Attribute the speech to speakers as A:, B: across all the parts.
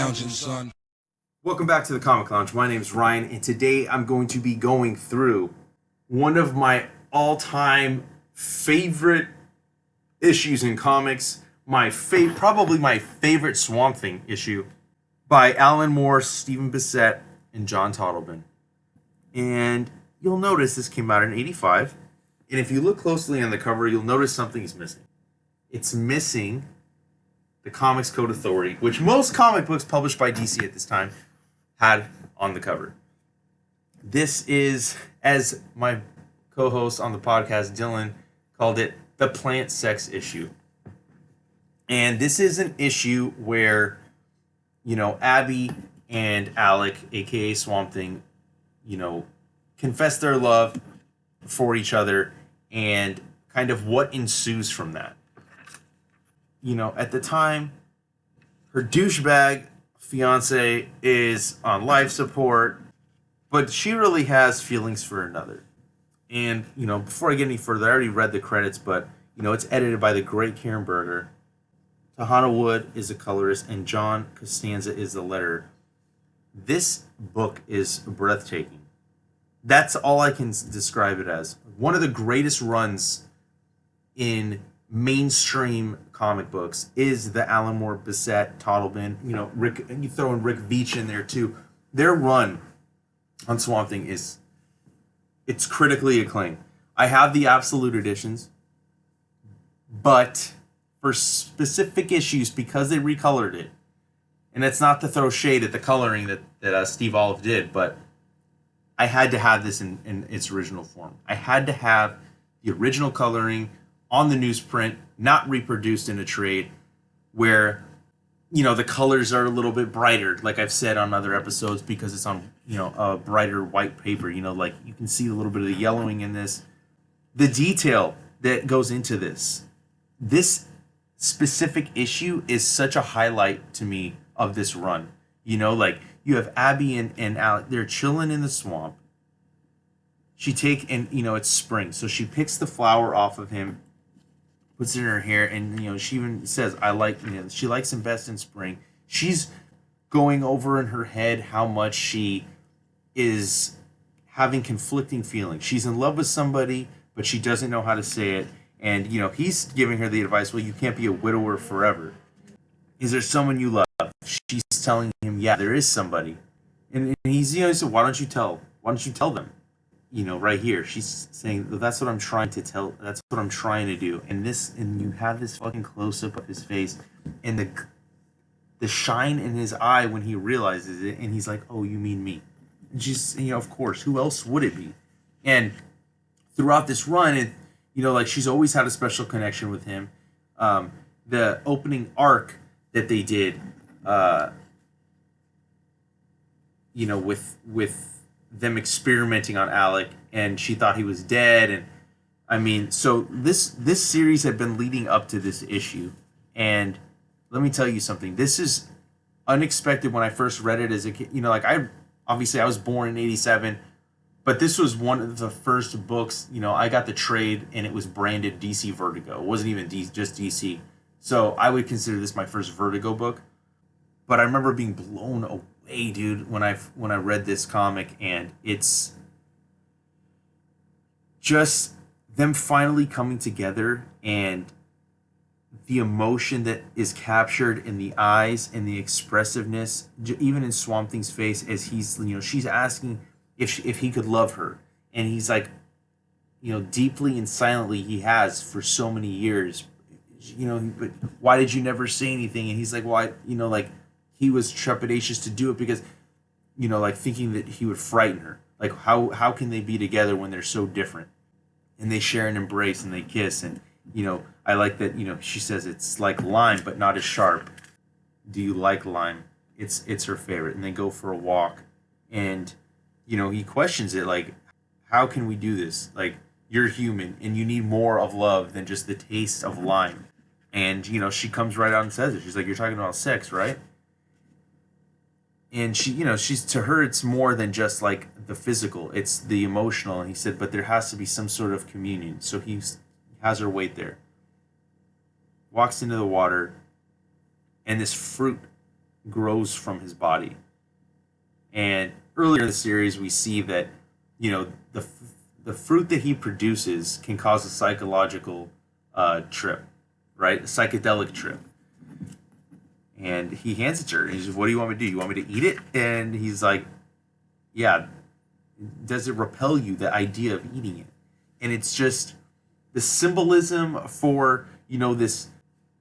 A: lounging, son.
B: Welcome back to the Comic Lounge. My name is Ryan, and today I'm going to be going through one of my all-time favorite issues in comics, probably my favorite Swamp Thing issue by Alan Moore, Stephen Bissette, and John Tottleben. And you'll notice this came out in '85, and if you look closely on the cover, you'll notice something is missing. It's missing the Comics Code Authority, which most comic books published by DC at this time had on the cover. This is, as my co-host on the podcast, Dylan, called it, the plant sex issue. And this is an issue where, Abby and Alec, aka Swamp Thing, confess their love for each other and kind of what ensues from that. At the time, her douchebag fiance is on life support, but she really has feelings for another. And, before I get any further, I already read the credits, but, it's edited by the great Karen Berger. Tahana Wood is the colorist, and John Costanza is the letterer. This book is breathtaking. That's all I can describe it as. One of the greatest runs in mainstream comic books is the Alan Moore, Bissette, Tottleben, Rick, and you throw in Rick Veitch in there too. Their run on Swamp Thing it's critically acclaimed. I have the absolute editions, but for specific issues, because they recolored it, and it's not to throw shade at the coloring that Steve Olive did, but I had to have this in its original form. I had to have the original coloring on the newsprint, not reproduced in a trade, where the colors are a little bit brighter, like I've said on other episodes, because it's on a brighter white paper. Like you can see a little bit of the yellowing in this. The detail that goes into this specific issue is such a highlight to me of this run. Like you have Abby and Alec, they're chilling in the swamp. It's spring, so she picks the flower off of him, puts it in her hair, and she even says, she likes him best in spring. She's going over in her head how much she is having conflicting feelings. She's in love with somebody, but she doesn't know how to say it. And he's giving her the advice, well, you can't be a widower forever. Is there someone you love? She's telling him, yeah, there is somebody. And he's he said, why don't you tell them? Right here, she's saying, that's what I'm trying to tell. That's what I'm trying to do. And you have this fucking close up of his face, and the shine in his eye when he realizes it, and he's like, oh, you mean me? And she's, of course, who else would it be? And throughout this run, she's always had a special connection with him. The opening arc that they did, with them experimenting on Alec, and she thought he was dead, and so this series had been leading up to this issue, and let me tell you something. This is unexpected when I first read it as a kid. I was born in '87, but this was one of the first books. I got the trade, and it was branded DC Vertigo. It wasn't even just DC, so I would consider this my first Vertigo book. But I remember being blown away, dude, when I read this comic, and it's just them finally coming together, and the emotion that is captured in the eyes and the expressiveness, even in Swamp Thing's face, as he's, she's asking if he could love her, and he's like, deeply and silently he has for so many years, but why did you never say anything? And he's like, well, he was trepidatious to do it because, thinking that he would frighten her. Like, how can they be together when they're so different? And they share an embrace and they kiss. And, I like that, she says it's like lime, but not as sharp. Do you like lime? It's her favorite. And they go for a walk. And, he questions it, like, how can we do this? Like, you're human and you need more of love than just the taste of lime. And, she comes right out and says it. She's like, you're talking about sex, right? And she's, to her, it's more than just like the physical, it's the emotional. And he said, but there has to be some sort of communion. So he has her wait there, walks into the water, and this fruit grows from his body. And earlier in the series, we see that, you know, the fruit that he produces can cause a psychological trip, right? A psychedelic trip. And he hands it to her. And he says, "What do you want me to do? You want me to eat it?" And he's like, "Yeah." Does it repel you, the idea of eating it? And it's just the symbolism for, you know, this,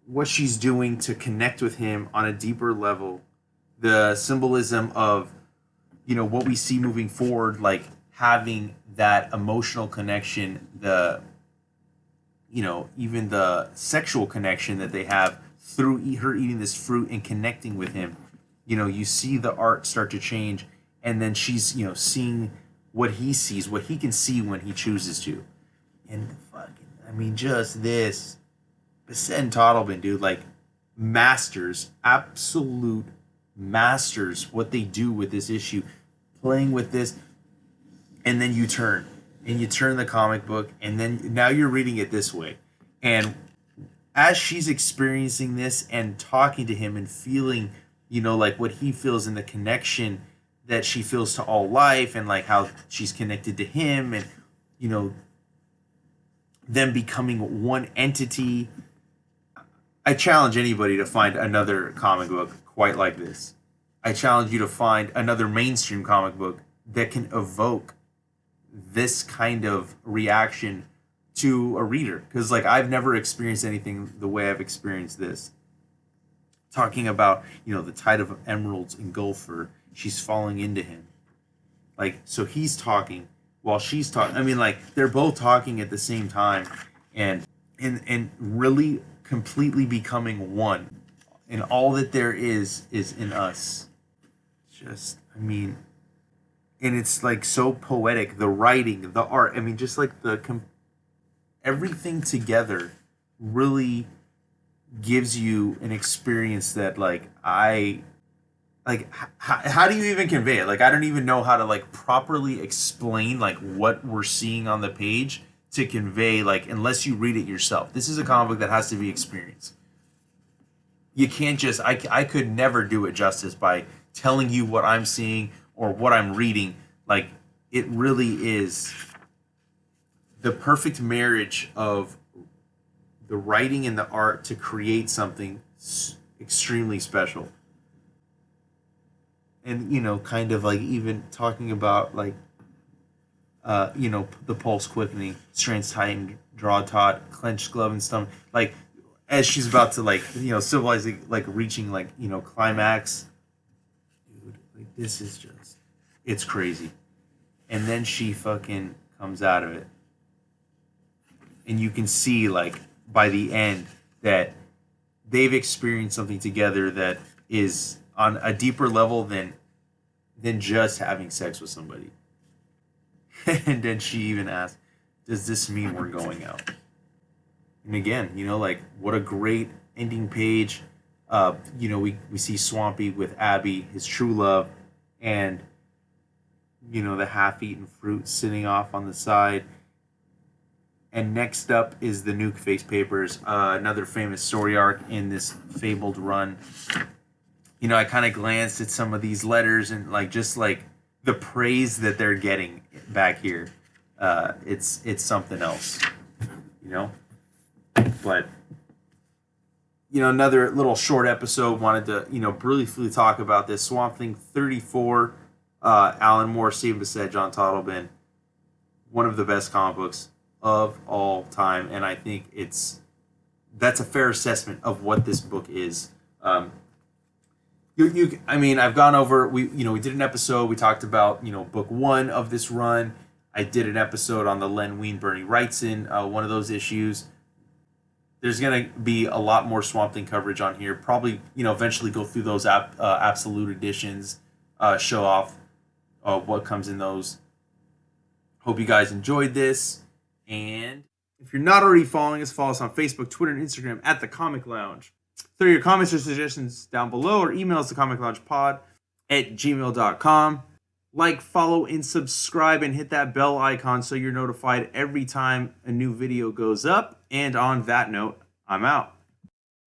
B: what she's doing to connect with him on a deeper level. The symbolism of, you know, what we see moving forward, like having that emotional connection, the, you know, even the sexual connection that they have through her eating this fruit and connecting with him. You know, you see the art start to change, and then she's, you know, seeing what he sees, what he can see when he chooses to. And fucking, I mean, just this, Bissette Tottleben, dude, like, masters, absolute masters what they do with this issue, playing with this. And then you turn the comic book, and then now you're reading it this way. And as she's experiencing this and talking to him and feeling, you know, like what he feels and the connection that she feels to all life, and like how she's connected to him, and, you know, them becoming one entity. I challenge anybody to find another comic book quite like this. I challenge you to find another mainstream comic book that can evoke this kind of reaction to a reader. Because, like, I've never experienced anything the way I've experienced this. Talking about, you know, the tide of emeralds engulf her. She's falling into him. Like, so he's talking while she's talking. I mean, like, they're both talking at the same time, and really completely becoming one. And all that there is in us. Just, I mean, and it's like so poetic. The writing, the art. I mean, just like everything together really gives you an experience that, like, how do you even convey it? Like, I don't even know how to, like, properly explain, like, what we're seeing on the page to convey, like, unless you read it yourself. This is a comic book that has to be experienced. You can't just, I could never do it justice by telling you what I'm seeing or what I'm reading. Like, it really is the perfect marriage of the writing and the art to create something extremely special. And, you know, kind of like even talking about, like, you know, the pulse quickening, strands tightened, draw taut, clenched glove and stomach. Like, as she's about to, like, you know, civilizing, like, reaching, like, you know, climax. Dude, like, this is just, it's crazy. And then she fucking comes out of it. And you can see, like, by the end that they've experienced something together that is on a deeper level than just having sex with somebody. And then she even asked, "Does this mean we're going out?" And again, you know, like, what a great ending page. You know, we see Swampy with Abby, his true love, and, you know, the half-eaten fruit sitting off on the side. And next up is the Nuke Face Papers, another famous story arc in this fabled run. You know, I kind of glanced at some of these letters and, like, just like the praise that they're getting back here. It's something else, you know. But, you know, another little short episode. Wanted to, you know, briefly talk about this. Swamp Thing 34, Alan Moore, Stephen Bissette, John Tottleben. One of the best comic books of all time, and I think that's a fair assessment of what this book is. I mean, I've gone over. We did an episode. We talked about, you know, book one of this run. I did an episode on the Len Wein, Bernie Wrightson, one of those issues. There's gonna be a lot more Swamp Thing coverage on here. Probably, you know, eventually go through those absolute editions, show off what comes in those. Hope you guys enjoyed this. And if you're not already following us, follow us on Facebook, Twitter, and Instagram at The Comic Lounge. Throw your comments or suggestions down below, or email us thecomicloungepod@gmail.com. Like, follow, and subscribe, and hit that bell icon so you're notified every time a new video goes up. And on that note, I'm out.